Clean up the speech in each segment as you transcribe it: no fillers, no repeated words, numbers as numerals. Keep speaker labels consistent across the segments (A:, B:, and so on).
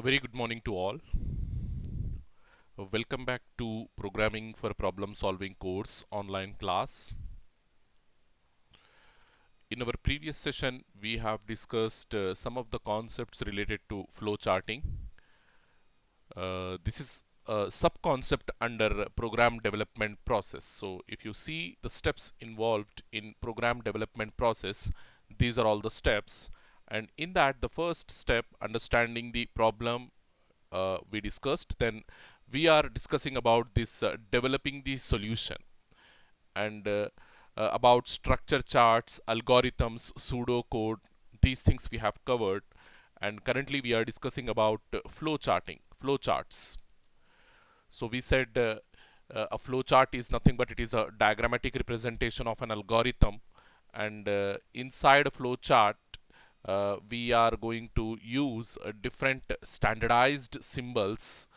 A: A very good morning to all. Welcome back to Programming for Problem Solving course online class. In our previous session, we have discussed some of the concepts related to flow charting. This is a sub-concept under program development process. So if you see the steps involved in program development process, these are all the steps. And in that, the first step, understanding the problem, we discussed. Then we are discussing about this developing the solution and about structure charts, algorithms, pseudocode. These things we have covered. And currently we are discussing about flow charting, flow charts. So we said a flow chart is nothing but it is a diagrammatic representation of an algorithm, and inside a flow chart we are going to use different standardized symbols,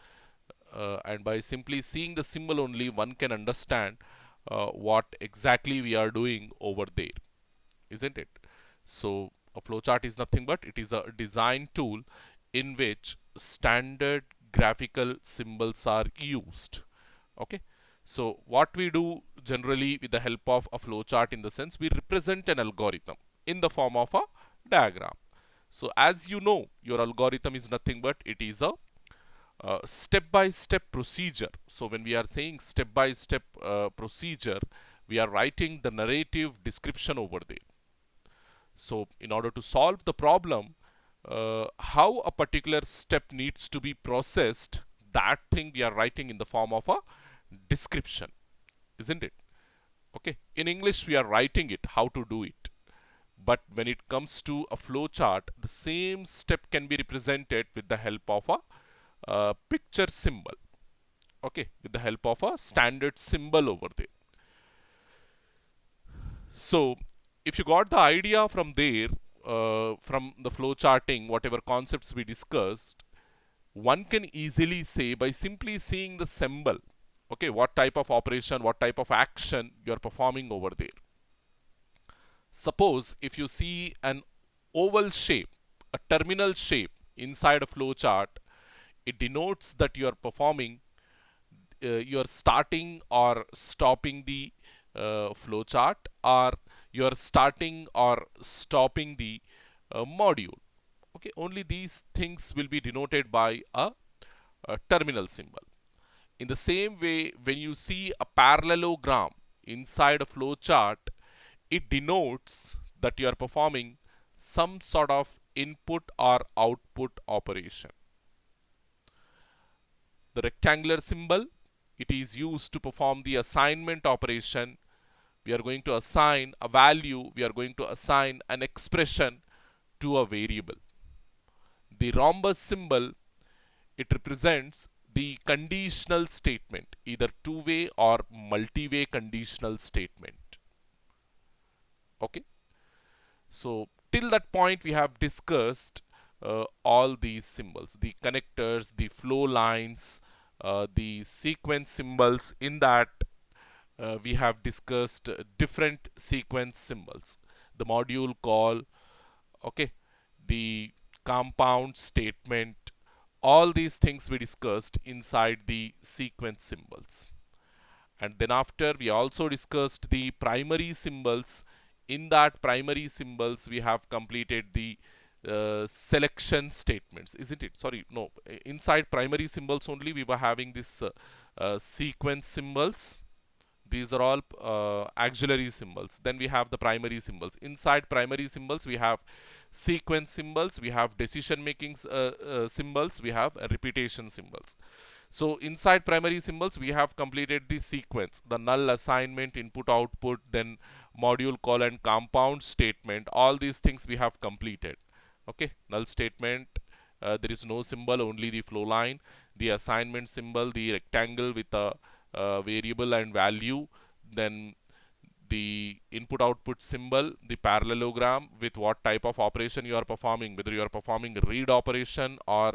A: and by simply seeing the symbol only one can understand what exactly we are doing over there, isn't it? So a flowchart is nothing but it is a design tool in which standard graphical symbols are used. Okay, so what we do generally with the help of a flowchart, in the sense we represent an algorithm in the form of a diagram. So as you know, your algorithm is nothing but it is a step-by-step procedure. So when we are saying step-by-step procedure, we are writing the narrative description over there. So in order to solve the problem, how a particular step needs to be processed, that thing we are writing in the form of a description, isn't it? Okay, in English we are writing it how to do it, but when it comes to a flow chart, the same step can be represented with the help of a picture symbol. Okay, with the help of a standard symbol over there. So if you got the idea from there, from the flow charting, whatever concepts we discussed, one can easily say by simply seeing the symbol, okay, what type of operation, what type of action you are performing over there. Suppose if you see an oval shape, a terminal shape inside a flow chart, it denotes that you are performing, you are starting or stopping the flow chart, or you are starting or stopping the module. Okay, only these things will be denoted by a terminal symbol. In the same way, when you see a parallelogram inside a flow chart, it denotes that you are performing some sort of input or output operation. The rectangular symbol, it is used to perform the assignment operation. We are going to assign a value, we are going to assign an expression to a variable. The rhombus symbol, it represents the conditional statement, either two-way or multi-way conditional statement. Okay, so till that point we have discussed all these symbols, the connectors, the flow lines, the sequence symbols. In that we have discussed different sequence symbols, the module call, okay, the compound statement, all these things we discussed inside the sequence symbols. And then after we also discussed the primary symbols. In that primary symbols we have completed the selection statements, isn't it? Sorry, no, inside primary symbols only we were having this sequence symbols. These are all auxiliary symbols. Then we have the primary symbols. Inside primary symbols we have sequence symbols, we have decision making symbols, we have repetition symbols. So inside primary symbols we have completed the sequence, the null, assignment, input, output, then module call and compound statement. All these things we have completed. Okay, null statement, there is no symbol, only the flow line. The assignment symbol, the rectangle with a variable and value. Then the input output symbol, the parallelogram with what type of operation you are performing, whether you are performing read operation or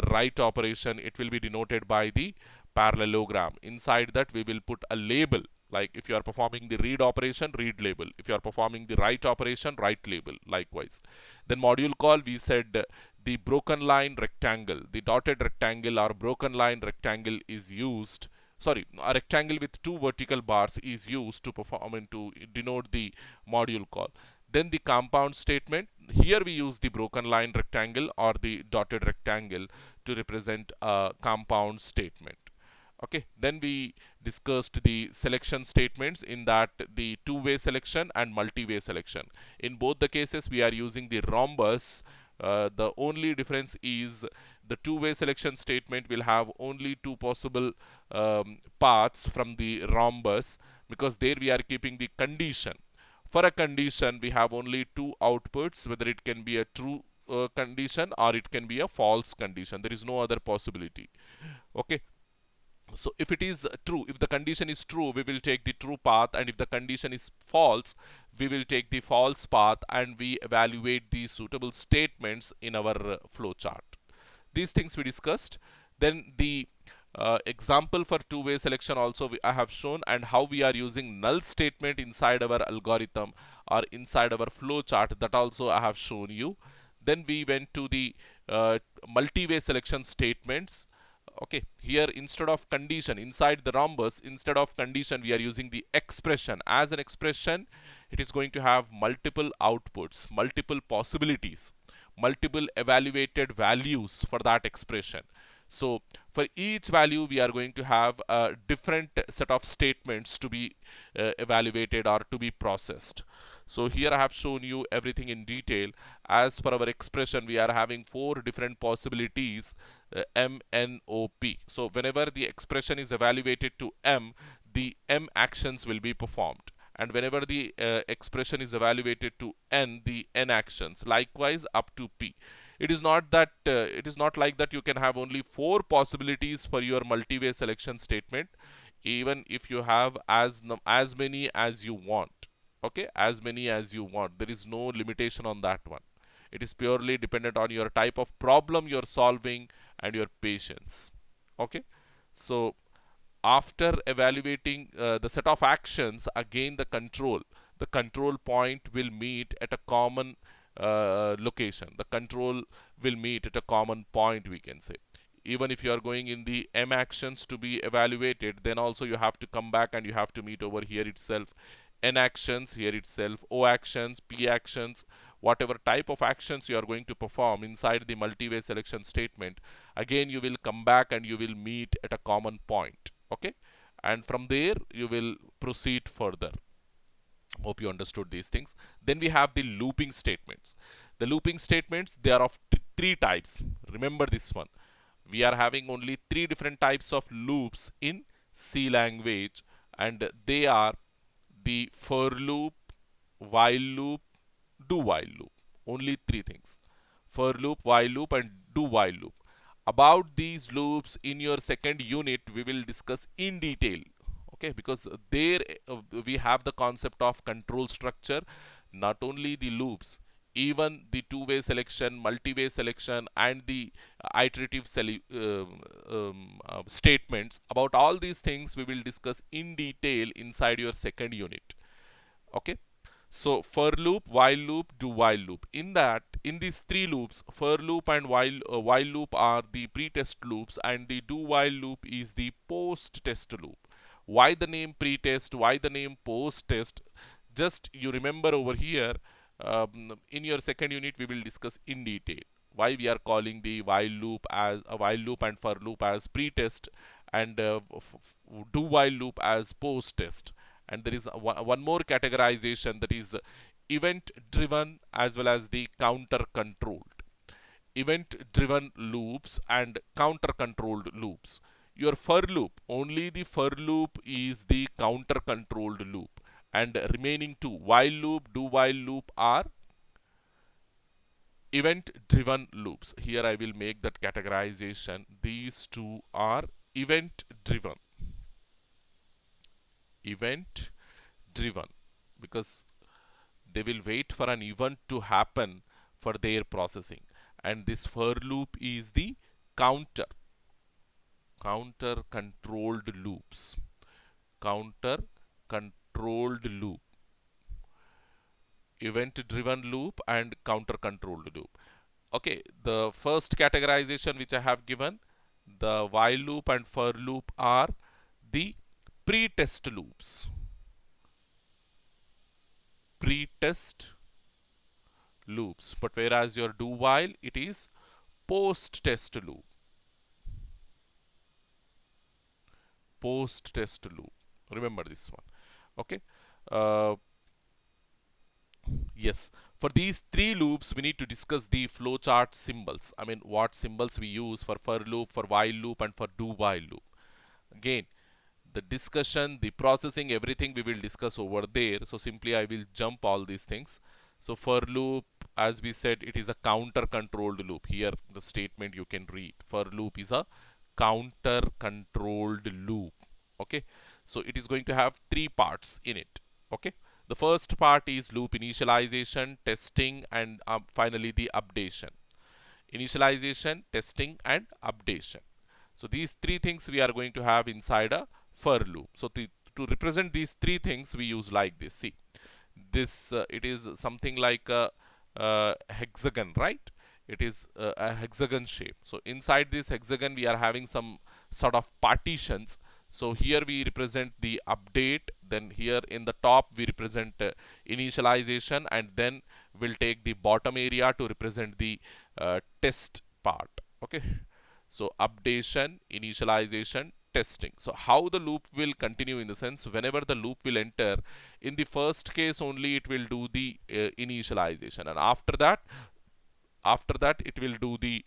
A: write operation, it will be denoted by the parallelogram. Inside that we will put a label, Like if you are performing the read operation, read label. If you are performing the write operation, write label, likewise. Then module call, we said the broken line rectangle, the dotted rectangle or broken line rectangle is used, sorry, a rectangle with two vertical bars is used to perform and to denote the module call. Then the compound statement, here we use the broken line rectangle or the dotted rectangle to represent a compound statement. Okay, then we discussed the selection statements, in that the two-way selection and multi-way selection. In both the cases we are using the rhombus. The only difference is the two-way selection statement will have only two possible paths from the rhombus, because there we are keeping the condition. For a condition we have only two outputs, whether it can be a true condition or it can be a false condition. There is no other possibility. Okay, so if it is true, if the condition is true, we will take the true path, and if the condition is false, we will take the false path, and we evaluate the suitable statements in our flow chart. These things we discussed. Then the example for two-way selection also I have shown, and how we are using null statement inside our algorithm or inside our flow chart, that also I have shown you. Then we went to the multi-way selection statements. Okay, here instead of condition, inside the rhombus, instead of condition we are using the expression. As an expression, it is going to have multiple outputs, multiple possibilities, multiple evaluated values for that expression. So for each value we are going to have a different set of statements to be evaluated or to be processed. So here I have shown you everything in detail. As per our expression, we are having four different possibilities, M, N, O, P. So whenever the expression is evaluated to M, the M actions will be performed. And whenever the expression is evaluated to N, the N actions. Likewise up to P. It is not that it is not like that you can have only four possibilities for your multi-way selection statement. Even if you have as many as you want. Okay, as many as you want, there is no limitation on that one. It is purely dependent on your type of problem you're solving and your patience. Okay, so after evaluating the set of actions, again the control point will meet at a common location. The control will meet at a common point, we can say. Even if you are going in the M actions to be evaluated, then also you have to come back and you have to meet over here itself. N actions here itself, O actions, P actions, whatever type of actions you are going to perform inside the multi-way selection statement, again you will come back and you will meet at a common point. Okay, and from there you will proceed further. Hope you understood these things. Then we have the looping statements. The looping statements, they are of three types. Remember this one. We are having only three different types of loops in C language, and they are the for loop, while loop, do while loop. Only three things: for loop, while loop, and do while loop. About these loops in your second unit we will discuss in detail. Okay, because there we have the concept of control structure. Not only the loops, even the two-way selection, multi-way selection, and the iterative statements. About all these things we will discuss in detail inside your second unit. Okay, so for loop, while loop, do while loop. In that, in these three loops, for loop and while loop are the pre-test loops, and the do while loop is the post-test loop. Why the name pre-test? Why the name post-test? Just you remember over here. In your second unit, we will discuss in detail why we are calling the while loop as a while loop and for loop as pre-test, and do while loop as post-test. And there is one more categorization, that is event driven as well as the counter controlled. Event driven loops and counter controlled loops. Your for loop, only the for loop is the counter controlled loop, and remaining two, while loop, do while loop, are event driven loops. Here I will make that categorization. These two are event driven. Event driven, because they will wait for an event to happen for their processing. And this for loop is the counter controlled loops. Counter controlled loop, event driven loop and counter controlled loop. Okay, the first categorization which I have given, the while loop and for loop are the pre-test loops. Pre-test loops. But whereas your do while, it is post-test loop. Post-test loop. Remember this one. Okay. Uh, yes. For these three loops, we need to discuss the flowchart symbols. I mean, what symbols we use for loop, for while loop, and for do while loop. Again, the discussion, the processing, everything we will discuss over there. So simply I will jump all these things. So for loop, as we said, it is a counter controlled loop. Here the statement you can read. For loop is a counter controlled loop. Okay. So it is going to have three parts in it. Okay. The first part is loop initialization, testing, and finally the updation. Initialization, testing, and updation. So these three things we are going to have inside a for loop. So to represent these three things, we use like this. See, this it is something like a hexagon, right? It is a hexagon shape. So inside this hexagon, we are having some sort of partitions. So here we represent the update, then here in the top we represent initialization, and then we'll take the bottom area to represent the test part. Okay. So updation, initialization, testing. So how the loop will continue, in the sense, whenever the loop will enter, in the first case only it will do the initialization, and after that it will do the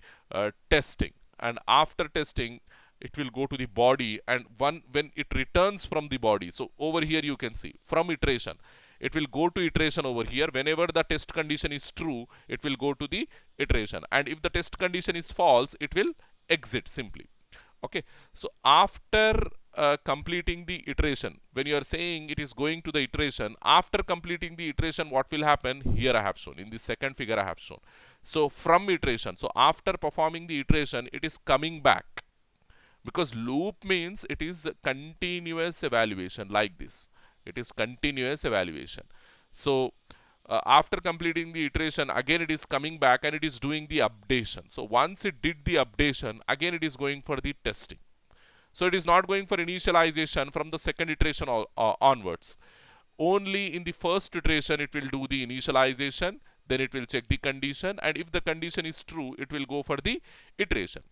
A: testing, and after testing it will go to the body, and when it returns from the body, so over here you can see from iteration, it will go to iteration over here. Whenever the test condition is true, it will go to the iteration, and if the test condition is false, it will exit simply. Okay, so after completing the iteration, when you are saying it is going to the iteration, after completing the iteration, what will happen? Here I have shown, in the second figure I have shown. So from iteration, so after performing the iteration, it is coming back, because loop means it is continuous evaluation, like this. It is continuous evaluation. So after completing the iteration, again it is coming back and it is doing the updation. So once it did the updation, again it is going for the testing. So it is not going for initialization from the second iteration onwards. Only in the first iteration it will do the initialization, then it will check the condition, and if the condition is true, it will go for the iteration.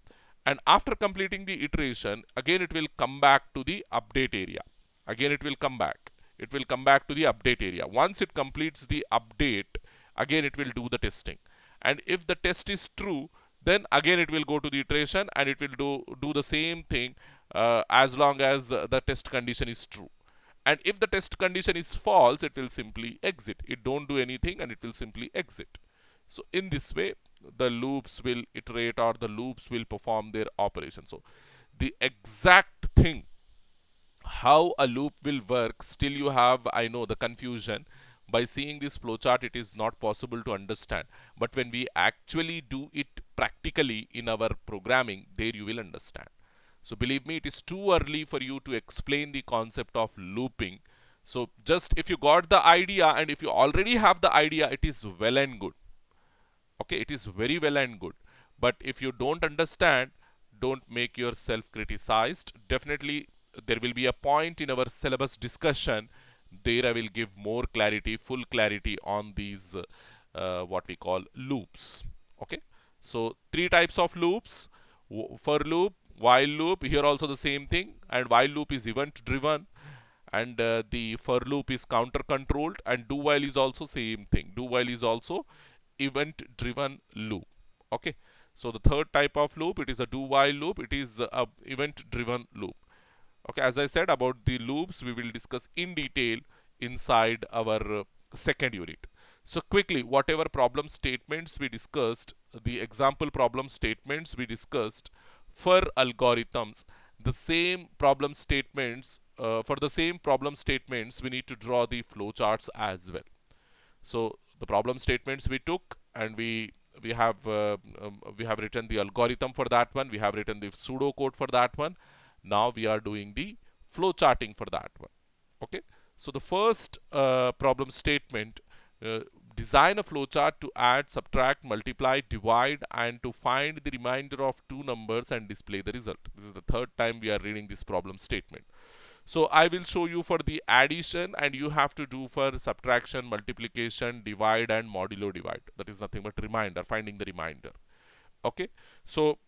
A: And after completing the iteration, again it will come back to the update area. Again it will come back. It will come back to the update area. Once it completes the update, again it will do the testing. And if the test is true, then again it will go to the iteration and it will do the same thing as long as the test condition is true. And if the test condition is false, it will simply exit. It don't do anything and it will simply exit. So in this way, the loops will iterate, or the loops will perform their operation. So the exact thing, how a loop will work, still you have, I know, the confusion. By seeing this flowchart, it is not possible to understand. But when we actually do it practically in our programming, there you will understand. So believe me, it is too early for you to explain the concept of looping. So just if you got the idea, and if you already have the idea, it is well and good. Okay, it is very well and good. But if you don't understand, don't make yourself criticized. Definitely there will be a point in our syllabus discussion, there I will give more clarity, full clarity on these what we call loops. Okay, so three types of loops: for loop, while loop. Here also the same thing, and while loop is event driven, and the for loop is counter controlled, and do while is also same thing. Do while is also event driven loop. Okay, so the third type of loop, it is a do while loop. It is a event driven loop. Okay, as I said about the loops, we will discuss in detail inside our second unit. So quickly, whatever problem statements we discussed, the example problem statements we discussed for algorithms, the same problem statements, for the same problem statements, we need to draw the flowcharts as well. So the problem statements we took, and we have written the algorithm for that one. We have written the pseudo code for that one. Now we are doing the flow charting for that one. Okay, So the first problem statement, uh, design a flowchart to add, subtract, multiply, divide, and to find the remainder of two numbers and display the result. This is the third time we are reading this problem statement. So I will show you for the addition, and you have to do for subtraction, multiplication, divide, and modulo divide. That is nothing but remainder, finding the remainder. Okay, so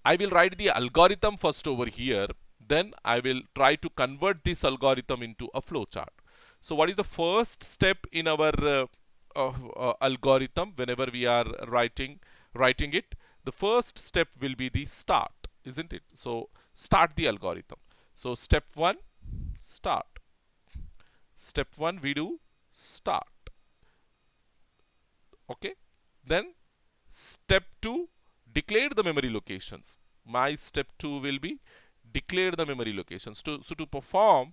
A: I will write the algorithm first over here, then I will try to convert this algorithm into a flowchart. So what is the first step in our algorithm whenever we are writing it? The first step will be the start, isn't it? So start the algorithm. So step 1, start. Step 1 we do start. Okay, then step 2, declare the memory locations. My step 2 will be declare the memory locations. So to perform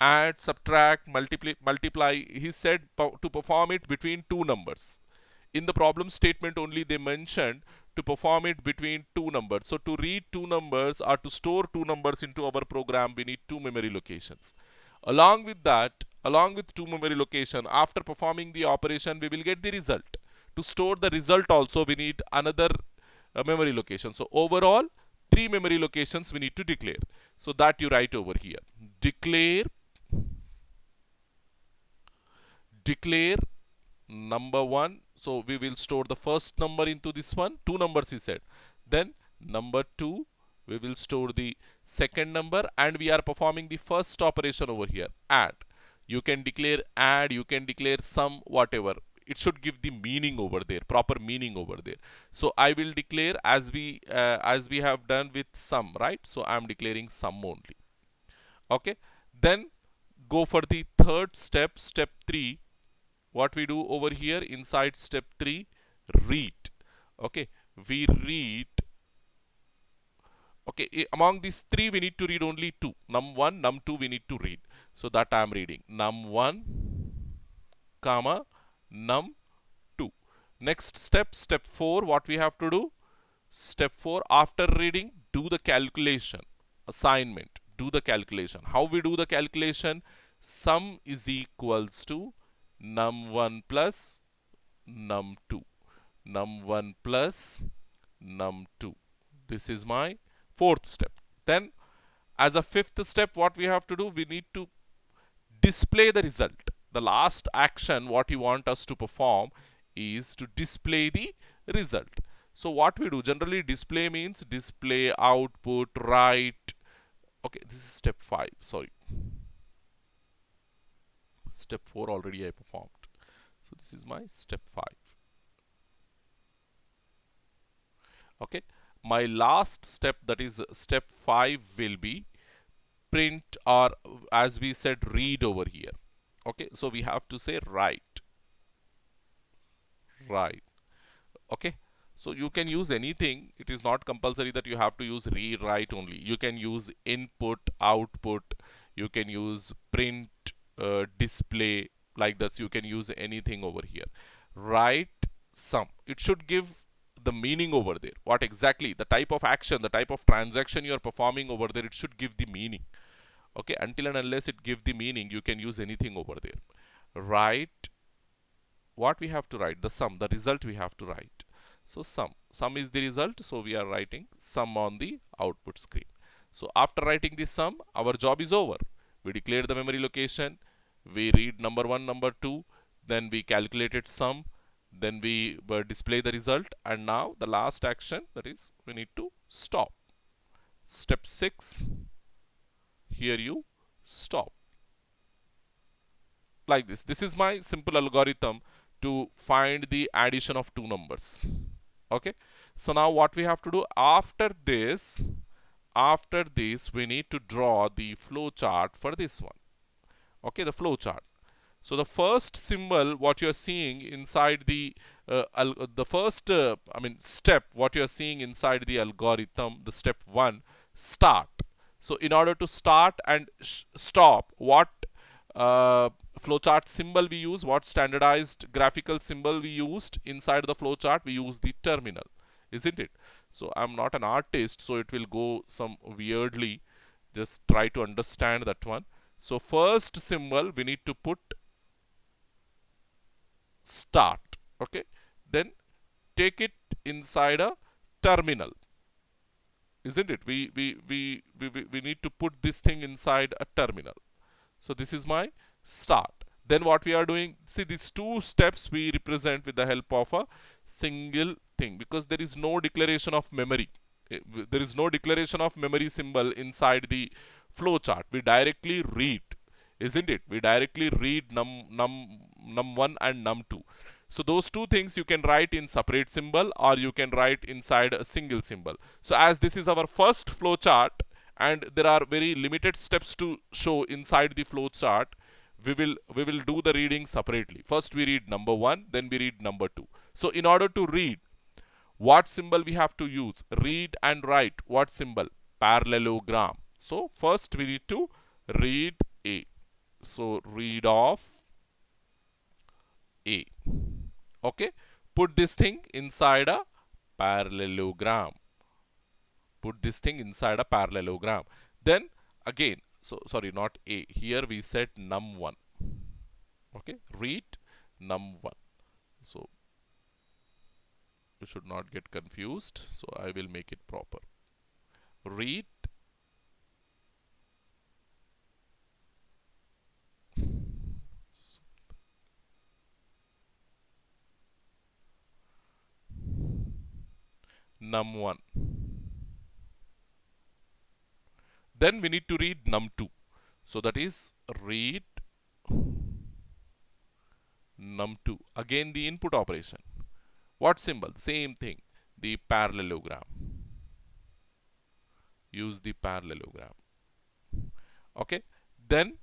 A: add, subtract, multiply, he said to perform it between two numbers. In the problem statement only they mentioned to perform it between two numbers. So to read two numbers or to store two numbers into our program, we need two memory locations. Along with that, along with two memory location, after performing the operation, we will get the result. To store the result also, we need another memory location. So overall, three memory locations we need to declare. So that you write over here. Declare number 1. So we will store the first number into this one. Two numbers he said. Then number 2, we will store the second number, and we are performing the first operation over here, add. You can declare add, you can declare sum, whatever. It should give the meaning over there, proper meaning over there. So I will declare as we have done with sum, right? So I am declaring sum only. Okay. Then go for the third step, step 3. What we do over here inside step 3, read. Okay, we read. Okay, among these three we need to read only two. Num1, num2 we need to read. So that I am reading num1 comma num2. Next step, step 4, what we have to do? Step 4, after reading, do the calculation. Assignment, do the calculation. How we do the calculation? Sum is equals to num1 plus num2. Num1 plus num2. This is my fourth step. Then as a fifth step, what we have to do? We need to display the result. The last action what you want us to perform is to display the result. So what we do? Generally display means display, output, write. Okay, this is step 5. Sorry. Step 4 already I performed. So this is my step 5. Okay, my last step, that is step 5, will be print, or as we said, read over here. Okay, so we have to say write. Okay, so you can use anything. It is not compulsory that you have to use read, write only. You can use input, output, you can use print, display, like that. You can use anything over here. Write sum. It should give the meaning over there. What exactly? The type of action, the type of transaction you are performing over there, it should give the meaning. Okay, until and unless it gives the meaning, you can use anything over there. Write. What we have to write? The sum, the result we have to write. So sum is the result, so we are writing sum on the output screen. So after writing the sum, our job is over. We declared the memory location, we read number 1, number 2, then we calculated sum, then we display the result, and now the last action, that is we need to stop. Step 6, here you stop. Like this. This is my simple algorithm to find the addition of two numbers. Okay, so now what we have to do after this we need to draw the flow chart for this one. Okay, the flow chart. So the first symbol what you are seeing inside the step what you are seeing inside the algorithm, the step 1, start. So in order to start and stop, what flowchart symbol we use, what standardized graphical symbol we used inside the flowchart? We use the terminal, isn't it? So I'm not an artist, so it will go some weirdly. Just try to understand that one. So first symbol we need to put start. Okay. Then take it inside a terminal. Isn't it? We need to put this thing inside a terminal. So this is my start. Then what we are doing, see these two steps we represent with the help of a single thing, because there is no declaration of memory. There is no declaration of memory symbol inside the flowchart. We directly read, isn't it? We directly read num1 and num2. So those two things you can write in separate symbol or you can write inside a single symbol. So as this is our first flowchart and there are very limited steps to show inside the flowchart, we will do the reading separately. First we read number 1, then we read number 2. So in order to read, what symbol we have to use? Read and write what symbol? Parallelogram. So first we need to read A. So read off A. Okay. Put this thing inside a parallelogram. Put this thing inside a parallelogram. Then again, so sorry, not A. Here we said num1. Okay. Read num1. So you should not get confused. So I will make it proper. Read num1. Then we need to read num2. So that is read num2. Again the input operation. What symbol? Same thing. The parallelogram. Use the parallelogram. Okay. Then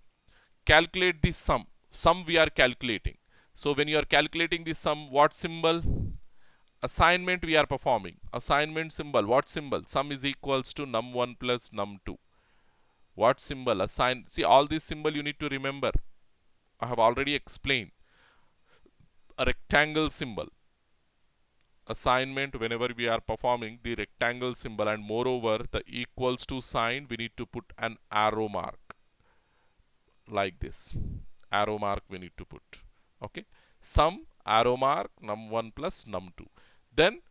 A: calculate the sum. Sum we are calculating. So when you are calculating the sum, what symbol? Assignment we are performing. Assignment symbol. What symbol? Sum is equals to num1 plus num2. What symbol? Assign. See, all these symbol you need to remember. I have already explained. A rectangle symbol. Assignment, whenever we are performing the rectangle symbol, and moreover the equals to sign, we need to put an arrow mark like this. Arrow mark we need to put. Okay. Sum, arrow mark, num1 plus num2. Then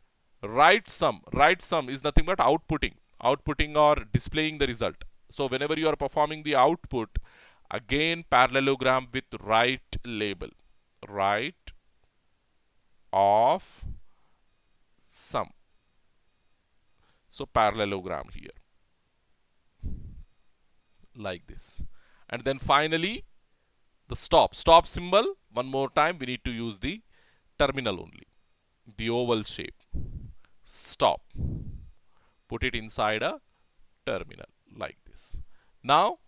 A: write sum. Write sum is nothing but outputting. Outputting or displaying the result. So whenever you are performing the output, again parallelogram with write label. Write of sum. So parallelogram here like this. And then finally the stop. Stop symbol, one more time we need to use the terminal only. The oval shape. Stop. Put it inside a terminal like this. Now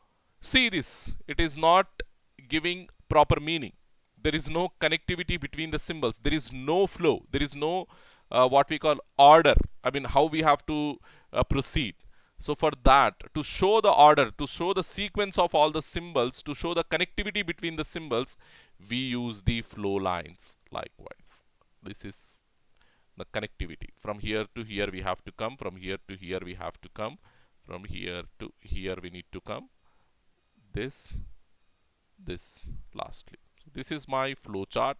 A: see this. It is not giving proper meaning. There is no connectivity between the symbols. There is no flow. There is no what we call order. I mean how we have to proceed. So for that, to show the order, to show the sequence of all the symbols, to show the connectivity between the symbols, we use the flow lines likewise. This is the connectivity. From here to here we have to come. From here to here we have to come. From here to here we need to come. This lastly. So this is my flow chart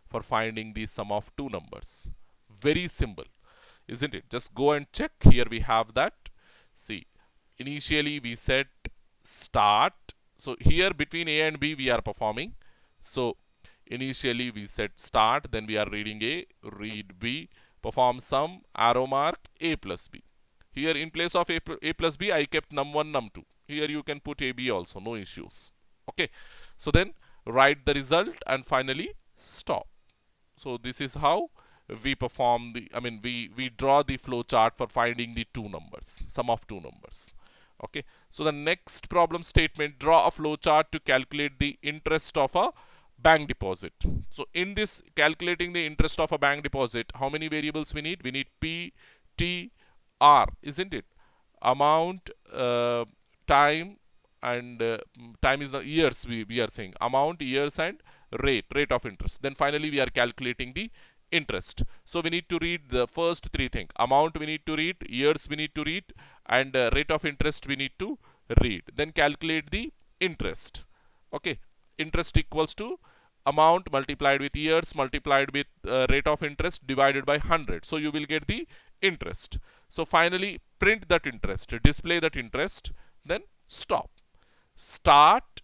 A: for finding the sum of two numbers. Very simple, isn't it? Just go and check. Here we have that. See, initially we said start. So here between A and B we are performing. So initially we said start, then we are reading A, read B, perform sum, arrow mark, A plus B. Here in place of A plus B I kept num1, num2. Here you can put AB also, no issues. Okay. So then write the result and finally stop. So this is how we perform the, we draw the flow chart for finding the two numbers, sum of two numbers. Okay. So the next problem statement, draw a flow chart to calculate the interest of a bank deposit. So in this calculating the interest of a bank deposit, how many variables we need? We need P, T, R, isn't it? Amount, time, and time is the years, we are saying amount, years, and rate of interest. Then finally we are calculating the interest. So we need to read the first three things. Amount we need to read, years we need to read, and rate of interest we need to read. Then calculate the interest. Okay, interest equals to amount multiplied with years multiplied with rate of interest divided by 100. So you will get the interest. So finally print that interest, display that interest, then stop. Start,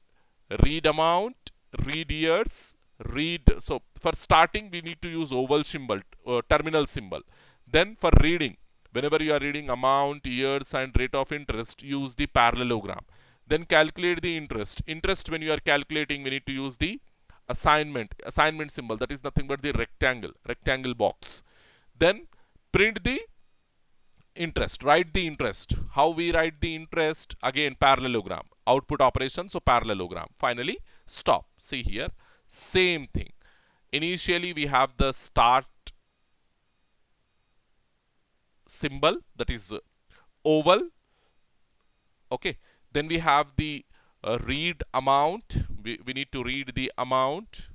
A: read amount, read years, read. So for starting we need to use oval symbol, terminal symbol. Then for reading, whenever you are reading amount, years and rate of interest, use the parallelogram. Then calculate the interest. Interest, when you are calculating, we need to use the assignment symbol, that is nothing but the rectangle box. Then print the interest, write the interest. How we write the interest? Again parallelogram, output operation, so parallelogram. Finally stop. See here, same thing. Initially we have the start symbol, that is oval. Okay, then we have the read amount, we need to read the amount,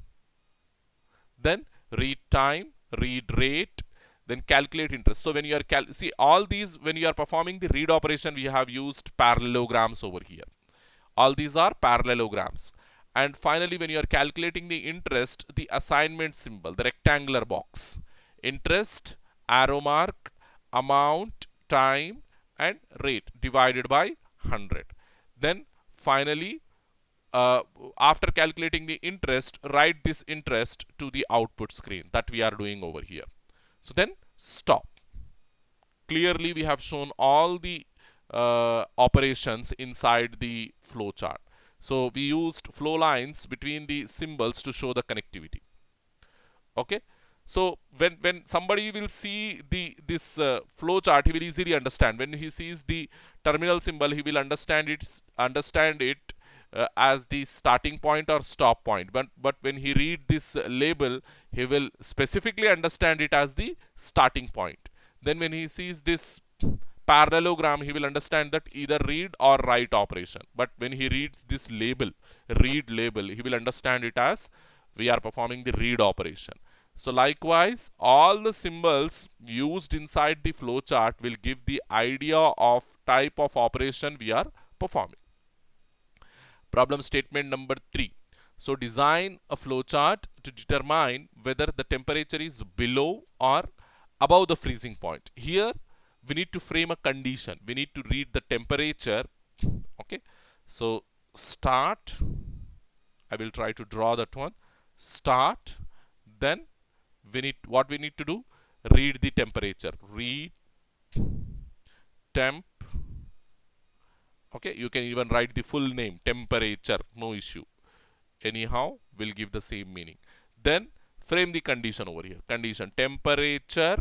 A: then read time, read rate, then calculate interest. So when you are see all these, when you are performing the read operation, we have used parallelograms over here. All these are parallelograms. And finally when you are calculating the interest, the assignment symbol, the rectangular box, interest, arrow mark, amount, time and rate divided by 100. Then finally uh, after calculating the interest, write this interest to the output screen that we are doing over here. So then stop. Clearly we have shown all the operations inside the flow chart. So we used flow lines between the symbols to show the connectivity. Okay, so when somebody will see this flow chart, he will easily understand. When he sees the terminal symbol, he will understand it as the starting point or stop point. But when he read this label, he will specifically understand it as the starting point. Then when he sees this parallelogram, he will understand that either read or write operation. But when he reads this label, read label, he will understand it as we are performing the read operation. So likewise, all the symbols used inside the flow chart will give the idea of type of operation we are performing. Problem statement number 3. So design a flow chart to determine whether the temperature is below or above the freezing point. Here we need to frame a condition. We need to read the temperature. Okay, so start. I will try to draw that one. Start. Then what we need to do? Read the temperature. Read temp. Okay, you can even write the full name, temperature, no issue. Anyhow, will give the same meaning. Then frame the condition over here. Condition temperature,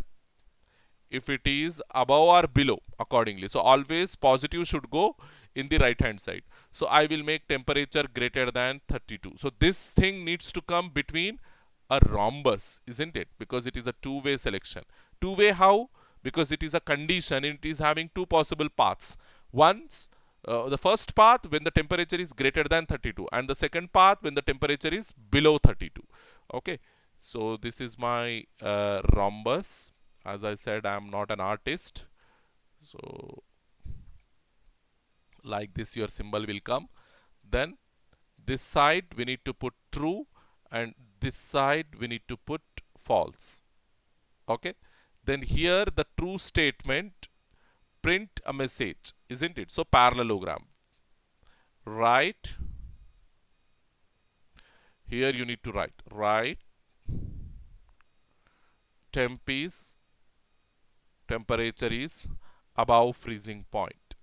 A: if it is above or below accordingly. So always positive should go in the right hand side. So I will make temperature greater than 32. So this thing needs to come between a rhombus, isn't it? Because it is a two-way selection. Two-way how? Because it is a condition, it is having two possible paths. Once the first path when the temperature is greater than 32 and the second path when the temperature is below 32. Okay, so this is my rhombus. As I said, I am not an artist, so like this your symbol will come. Then this side we need to put true and this side we need to put false. Okay, then here the true statement, print a message, isn't it? So parallelogram, write. Here you need to write temperature is above freezing point,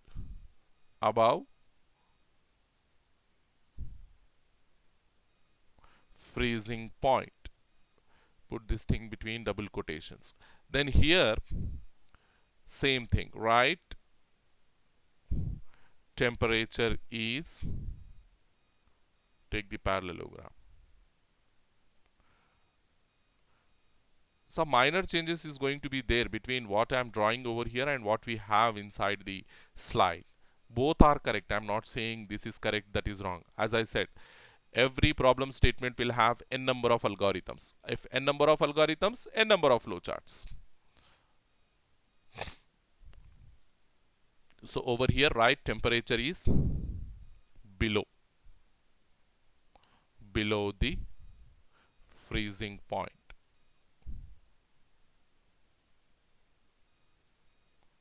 A: above freezing point. Put this thing between double quotations. Then here same thing, write temperature is, take the parallelogram. Some minor changes is going to be there between what I am drawing over here and what we have inside the slide. Both are correct. I am not saying this is correct, that is wrong. As I said, every problem statement will have n number of algorithms. If n number of algorithms, n number of flowcharts. So over here, write temperature is below. below the freezing point.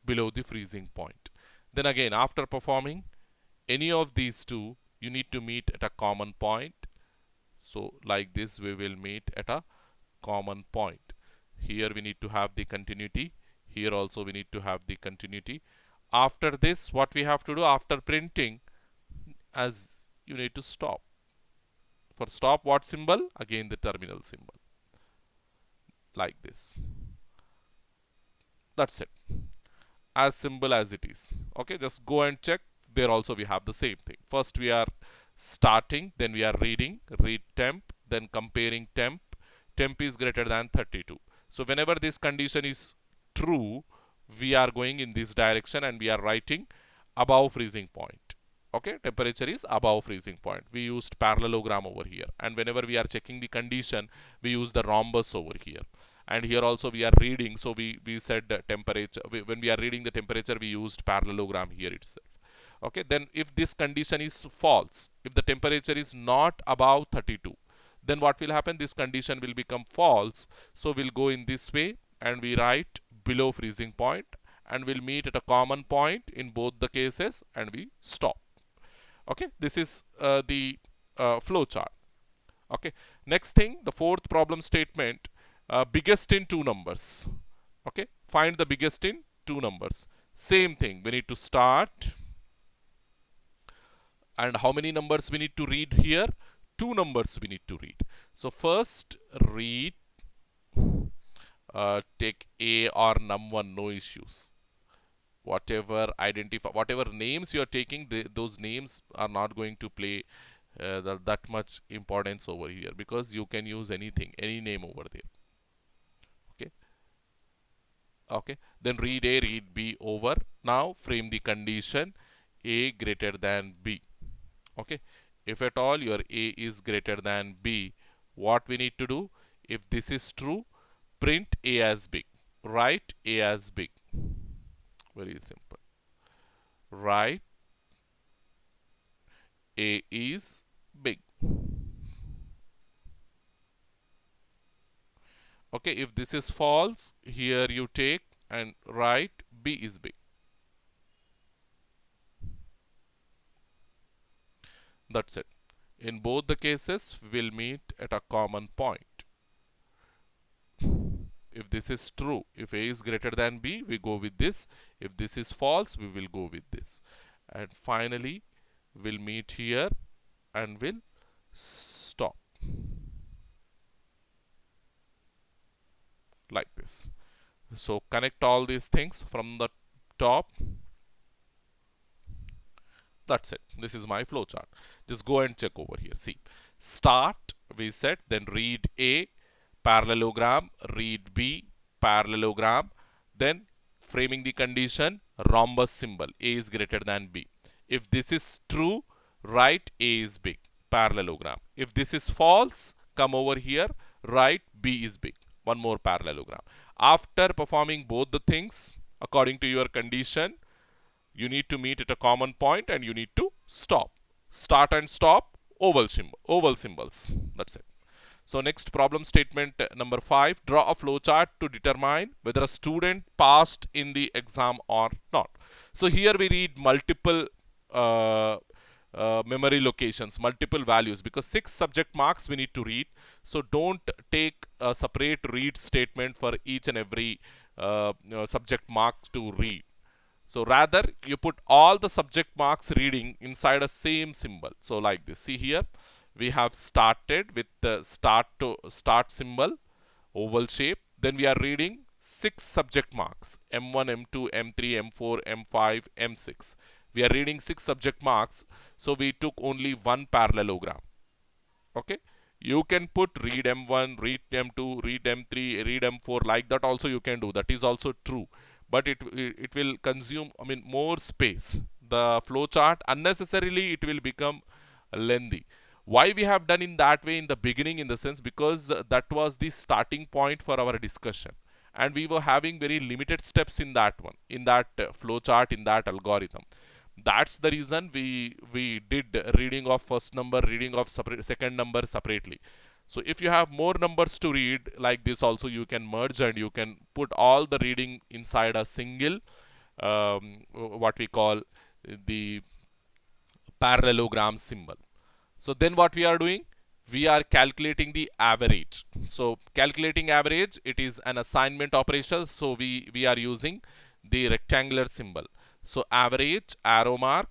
A: Below the freezing point. Then again, after performing any of these two, you need to meet at a common point. So like this, we will meet at a common point. Here we need to have the continuity. Here also we need to have the continuity. After this, what we have to do after printing, as you need to stop. For stop, what symbol? Again the terminal symbol. Like this. That's it. As simple as it is. Okay, just go and check. There also we have the same thing. First we are starting, then we are reading, read temp, then comparing temp. Temp is greater than 32. So whenever this condition is true, we are going in this direction and we are writing above freezing point. Okay, temperature is above freezing point. We used parallelogram over here, and whenever we are checking the condition, we use the rhombus over here. And here also we are reading, so we said temperature. When we are reading the temperature, we used parallelogram here itself. Okay, then if this condition is false, if the temperature is not above 32, then what will happen? This condition will become false. So we'll go in this way and we write below freezing point, and we'll meet at a common point in both the cases and we stop. Okay, this is the flow chart. Okay, next thing, the fourth problem statement, biggest in two numbers. Okay, find the biggest in two numbers. Same thing, we need to start. And how many numbers we need to read here? Two numbers we need to read. So first read, take A or num1, no issues. Whatever names you are taking, those names are not going to play that much importance over here, because you can use anything, any name over there. Okay. Okay. Then read A, read B over. Now frame the condition A greater than B. Okay. If at all your A is greater than B, what we need to do? If this is true, print A as big. Write A as big. Very simple. Write A is big. Okay, if this is false, here you take and write B is big. That's it. In both the cases, we'll meet at a common point. If this is true, if A is greater than B, we go with this. If this is false, we will go with this. And finally, we'll meet here and we'll stop. Like this. So connect all these things from the top. That's it. This is my flowchart. Just go and check over here. See, start, we said, then read A, parallelogram, read B, parallelogram, then framing the condition, rhombus symbol, A is greater than B. If this is true, write A is big, parallelogram. If this is false, come over here, write B is big. One more parallelogram. After performing both the things according to your condition, you need to meet at a common point and you need to stop. Start and stop, oval symbols. That's it. So next problem statement number 5, draw a flowchart to determine whether a student passed in the exam or not. So here we read multiple memory locations, multiple values, because 6 subject marks we need to read. So don't take a separate read statement for each and every subject marks to read. So rather you put all the subject marks reading inside a same symbol. So like this, see here we have started with the start symbol, oval shape. Then we are reading 6 subject marks, M1, M2, M3, M4, M5, M6. We are reading 6 subject marks. So we took only one parallelogram. Okay. You can put read M1, read M2, read M3, read M4, like that also you can do. That is also true. But it will consume, more space. The flowchart, unnecessarily it will become lengthy. Why we have done in that way in the beginning, in the sense, because that was the starting point for our discussion. And we were having very limited steps in that one, in that flowchart, in that algorithm. That's the reason we did reading of first number, reading of second number separately. So if you have more numbers to read like this also, you can merge and you can put all the reading inside a single what we call the parallelogram symbol. So then what we are doing? We are calculating the average. So calculating average, it is an assignment operation. So we are using the rectangular symbol. So average, arrow mark,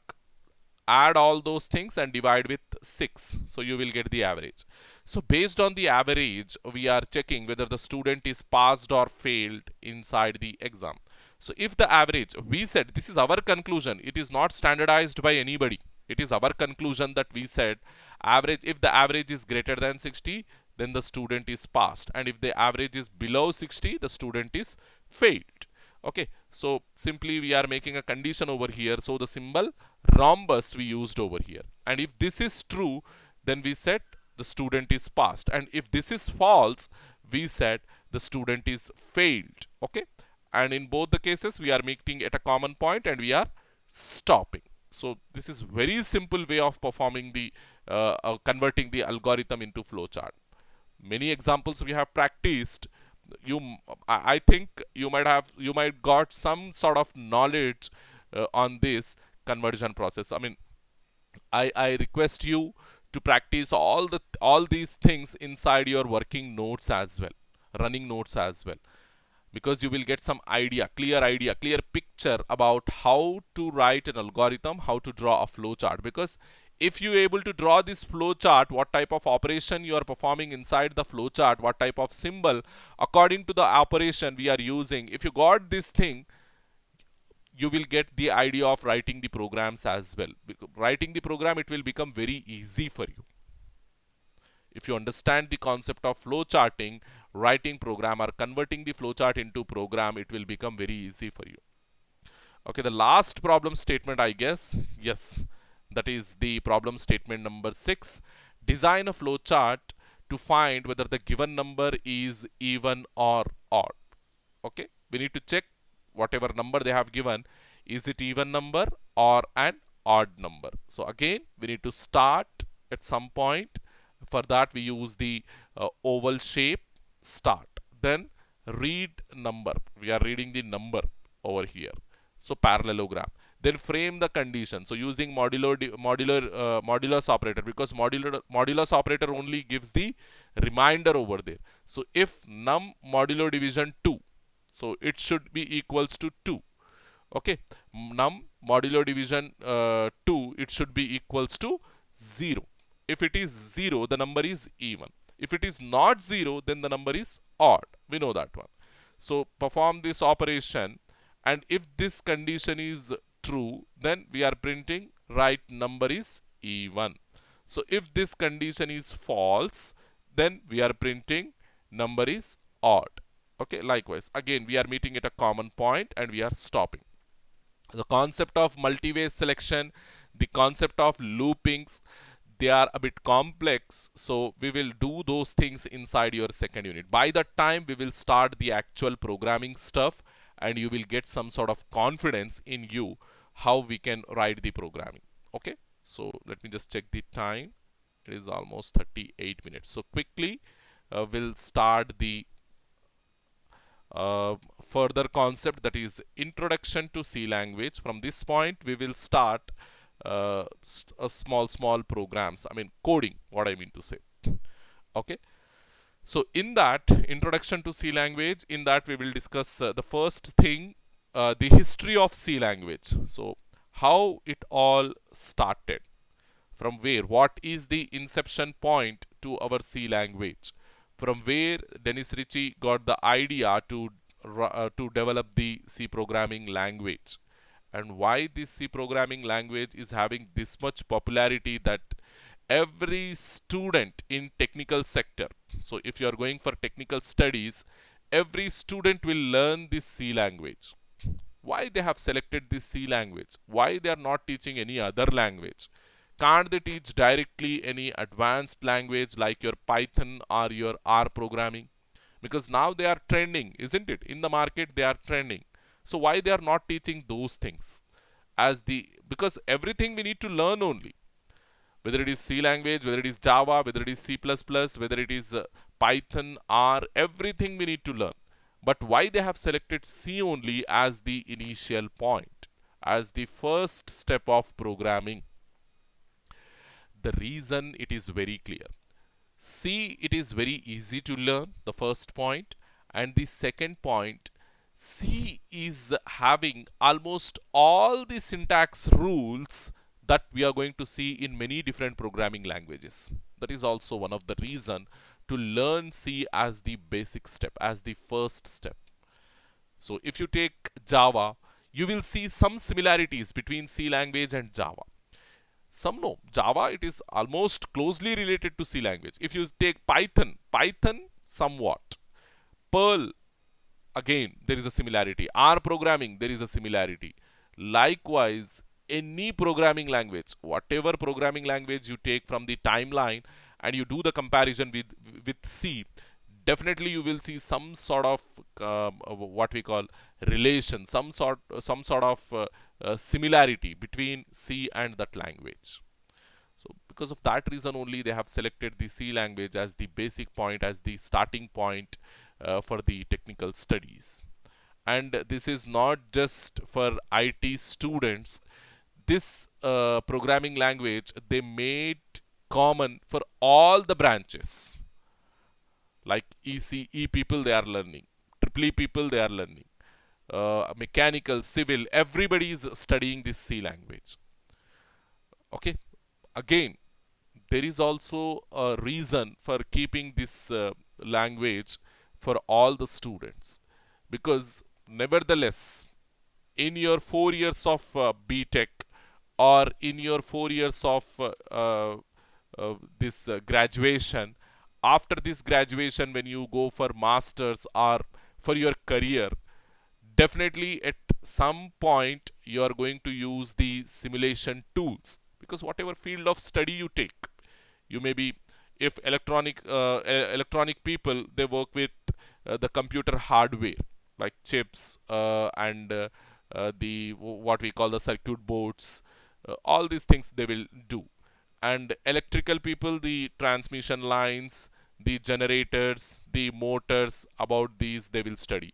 A: add all those things and divide with 6. So you will get the average. So based on the average, we are checking whether the student is passed or failed inside the exam. So if the average, we said this is our conclusion, it is not standardized by anybody. It is our conclusion that we said average, if the average is greater than 60, then the student is passed. And if the average is below 60, the student is failed. Okay, so simply we are making a condition over here. So the symbol rhombus we used over here. And if this is true, then we said the student is passed. And if this is false, we said the student is failed. Okay, and in both the cases, we are making at a common point and we are stopping. So this is very simple way of performing the converting the algorithm into flowchart. Many examples we have practiced. You, I think you might got some sort of knowledge on this conversion process. I mean, I request you to practice all these things inside your working notes as well, running notes as well, because you will get some idea, clear picture about how to write an algorithm, how to draw a flow chart. Because if you able to draw this flow chart, what type of operation you are performing inside the flow chart, what type of symbol according to the operation we are using, if you got this thing, you will get the idea of writing the programs as well. Because writing the program, it will become very easy for you. If you understand the concept of flow charting, writing program or converting the flowchart into program, it will become very easy for you. Okay, the last problem statement, I guess, yes, that is the problem statement number 6. Design a flowchart to find whether the given number is even or odd. Okay, we need to check whatever number they have given, is it even number or an odd number. So again, we need to start at some point. For that, we use the oval shape, start. Then read number. We are reading the number over here. So parallelogram. Then frame the condition. So using modulus operator, because modulus operator only gives the reminder over there. So if num modulo division 2, so it should be equals to 2. Okay, num modulo division 2, it should be equals to 0. If it is 0, the number is even. If it is not 0, then the number is odd. We know that one. So perform this operation, and if this condition is true, then we are printing right number is even. So if this condition is false, then we are printing number is odd. Okay, likewise, again we are meeting at a common point and we are stopping. The concept of multi-way selection, the concept of loopings, they are a bit complex, so we will do those things inside your second unit. By that time, we will start the actual programming stuff and you will get some sort of confidence in you how we can write the programming. Okay, so let me just check the time. It is almost 38 minutes. So quickly we'll start the further concept, that is introduction to C language. From this point, we will start a small programs. I mean coding, what I mean to say. Okay. So in that introduction to C language, in that we will discuss the first thing, the history of C language. So how it all started, from where, what is the inception point to our C language, from where Dennis Ritchie got the idea to develop the C programming language, and why this C programming language is having this much popularity that every student in technical sector, so if you are going for technical studies, every student will learn this C language. Why they have selected this C language? Why they are not teaching any other language? Can't they teach directly any advanced language like your Python or your R programming? Because now they are trending, isn't it? In the market, they are trending. So why they are not teaching those things? As the because everything we need to learn only, whether it is C language, whether it is Java, whether it is C++, whether it is Python, R, everything we need to learn. But why they have selected C only as the initial point, as the first step of programming? The reason, it is very clear. C, it is very easy to learn, the first point. And the second point, C is having almost all the syntax rules that we are going to see in many different programming languages. That is also one of the reason to learn C as the basic step, as the first step. So if you take Java, you will see some similarities between C language and Java. Some no. Java, it is almost closely related to C language. If you take Python, Python somewhat. Perl, again, there is a similarity. R programming, there is a similarity. Likewise, any programming language, whatever programming language you take from the timeline and you do the comparison with C, definitely you will see some sort of what we call relation, some sort of similarity between C and that language. So because of that reason only, they have selected the C language as the basic point, as the starting point for the technical studies. And this is not just for IT students. This programming language, they made common for all the branches. Like ECE people, they are learning. Triple E people, they are learning. Mechanical, civil, everybody is studying this C language. Okay. Again, there is also a reason for keeping this language for all the students, because nevertheless, in your 4 years of BTech, or in your 4 years of this graduation, after this graduation, when you go for masters or for your career, definitely at some point you are going to use the simulation tools, because whatever field of study you take, you may be, if electronic people, they work with the computer hardware like chips and the what we call the circuit boards, all these things they will do. And electrical people, the transmission lines, the generators, the motors, about these they will study.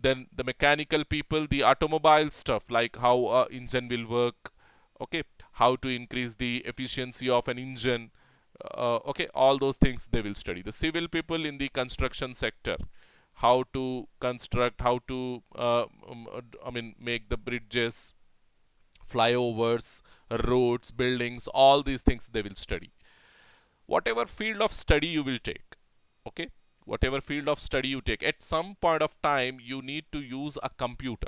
A: Then the mechanical people, the automobile stuff, like how a engine will work, okay, how to increase the efficiency of an engine, okay, all those things they will study. The civil people in the construction sector, how to construct, how to make the bridges, flyovers, roads, buildings, all these things they will study. Whatever field of study you will take, okay, whatever field of study you take, at some point of time you need to use a computer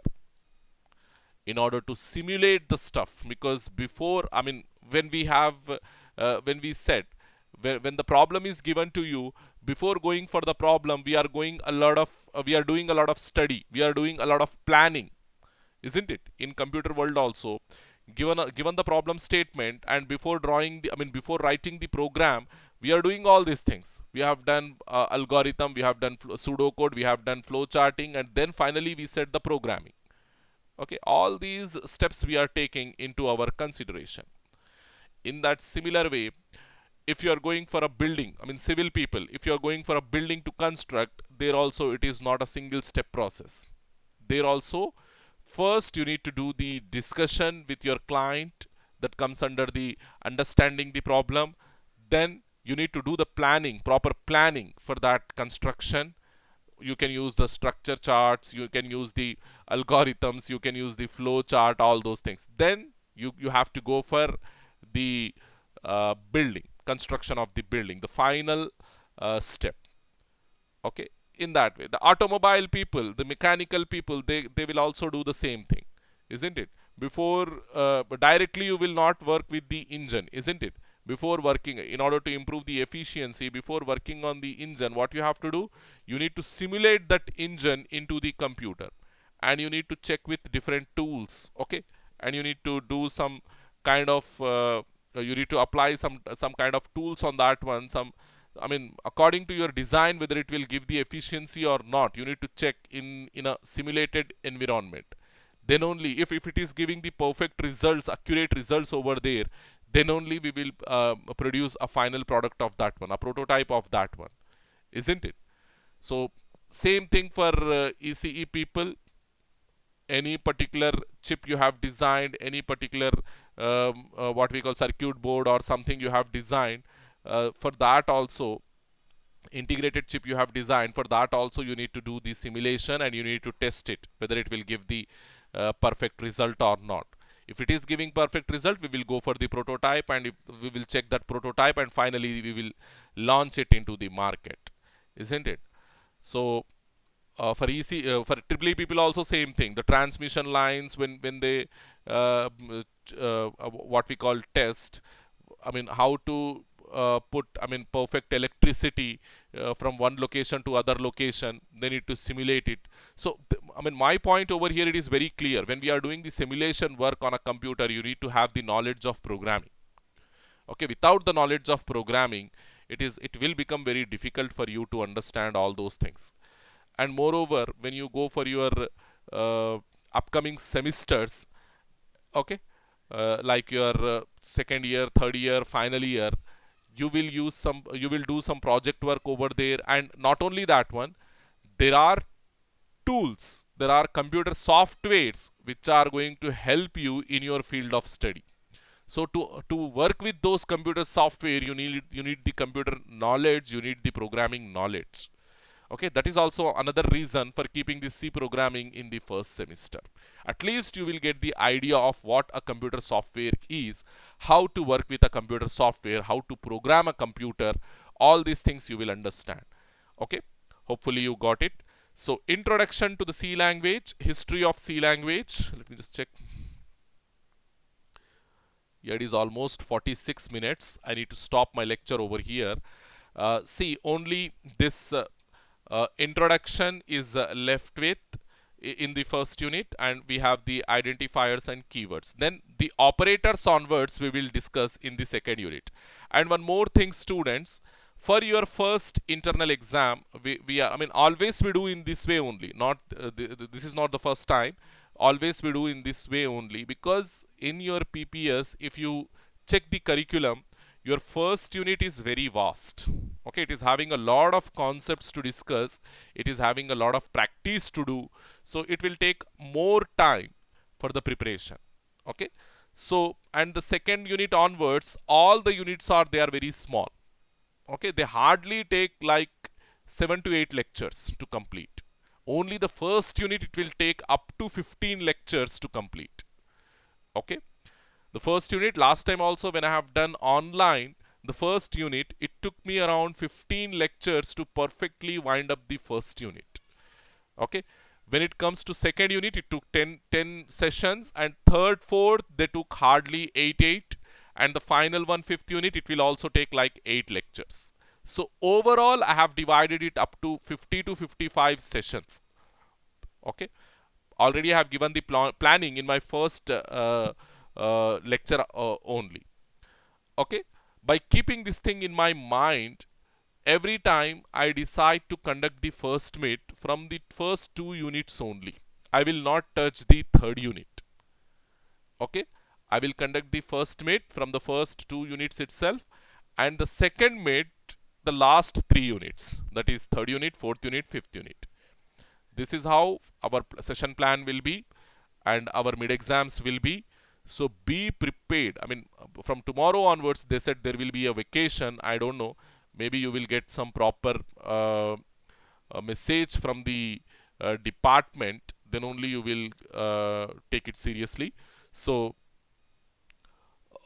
A: in order to simulate the stuff. Because before, when we have when we said, when the problem is given to you, before going for the problem, we are doing a lot of study, we are doing a lot of planning, isn't it? In computer world also, given the problem statement, and before drawing the, before writing the program, we are doing all these things. We have done algorithm, we have done pseudocode, we have done flow charting, and then finally we set the programming. Okay, all these steps we are taking into our consideration. In that similar way, if you are going for a building, civil people, if you are going for a building to construct, there also it is not a single step process. There also, first you need to do the discussion with your client, that comes under the understanding the problem. Then you need to do the planning, proper planning for that construction. You can use the structure charts, you can use the algorithms, you can use the flow chart, all those things. Then you have to go for the building, construction of the building, the final step. Okay, in that way, the automobile people, the mechanical people, they will also do the same thing, isn't it? Before directly you will not work with the engine, isn't it? Before working, in order to improve the efficiency, before working on the engine, what you have to do, you need to simulate that engine into the computer, and you need to check with different tools, okay, and you need to do some kind of you need to apply some kind of tools on that one, some, according to your design, whether it will give the efficiency or not, you need to check in a simulated environment. then only if it is giving the perfect results, accurate results over there, then only we will produce a final product of that one, a prototype of that one, isn't it? So same thing for ECE people. Any particular chip you have designed, any particular what we call circuit board or something you have designed, for that also, integrated chip you have designed, for that also you need to do the simulation and you need to test it whether it will give the perfect result or not. If it is giving perfect result, we will go for the prototype, and if we will check that prototype, and finally we will launch it into the market, isn't it? So for EEE people also same thing. The transmission lines, when they what we call test, I mean how to put, I mean, perfect electricity from one location to other location, they need to simulate it. So I mean, my point over here, it is very clear. When we are doing the simulation work on a computer, you need to have the knowledge of programming. Okay, without the knowledge of programming, it will become very difficult for you to understand all those things. And moreover, when you go for your upcoming semesters, okay, like your second year, third year, final year, you will do some project work over there. And not only that one, there are tools, there are computer softwares which are going to help you in your field of study. So to work with those computer software, you need the computer knowledge, you need the programming knowledge. Okay, that is also another reason for keeping the C programming in the first semester. At least you will get the idea of what a computer software is, how to work with a computer software, how to program a computer. All these things you will understand. Okay, hopefully you got it. So introduction to the C language, history of C language. Let me just check. Yeah, it is almost 46 minutes. I need to stop my lecture over here. See, only this introduction is left with in the first unit, and we have the identifiers and keywords. Then the operators onwards we will discuss in the second unit. And one more thing, students, for your first internal exam, we are, I mean, always we do in this way only, not this is not the first time. Always we do in this way only, because in your PPS, if you check the curriculum, your first unit is very vast. Okay, it is having a lot of concepts to discuss, it is having a lot of practice to do, so it will take more time for the preparation. Okay, so, and the second unit onwards, all the units are, they are very small. Okay, they hardly take like 7 to 8 lectures to complete. Only the first unit, it will take up to 15 lectures to complete. Okay, the first unit, last time also when I have done online, the first unit, it took me around 15 lectures to perfectly wind up the first unit. Okay, when it comes to second unit, it took 10 sessions, and third, fourth, they took hardly 8, and the final one, fifth unit, it will also take like 8 lectures. So overall, I have divided it up to 50 to 55 sessions. Okay, already I have given the planning in my first lecture only. Okay, by keeping this thing in my mind, every time I decide to conduct the first meet from the first 2 units only, I will not touch the third unit. Okay, I will conduct the first meet from the first 2 units itself, and the second meet the last 3 units, that is third unit, fourth unit, fifth unit. This is how our session plan will be and our mid exams will be. So be prepared. I mean, from tomorrow onwards, they said there will be a vacation. I don't know. Maybe you will get some proper message from the department. Then only you will take it seriously. So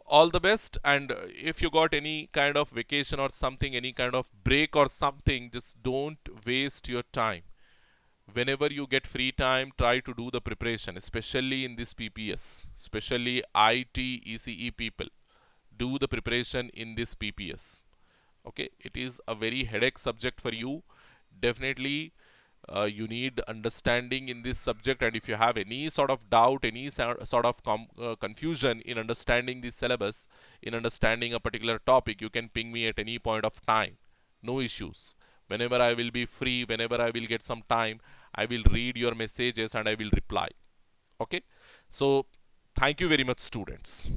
A: all the best. And if you got any kind of vacation or something, any kind of break or something, just don't waste your time. Whenever you get free time, try to do the preparation, especially in this PPS, especially IT ECE people. Do the preparation in this PPS. Okay, it is a very headache subject for you. Definitely you need understanding in this subject, and if you have any sort of doubt, any sort of confusion in understanding the syllabus, in understanding a particular topic, you can ping me at any point of time. No issues. Whenever I will be free, whenever I will get some time, I will read your messages and I will reply. Okay, So thank you very much, students.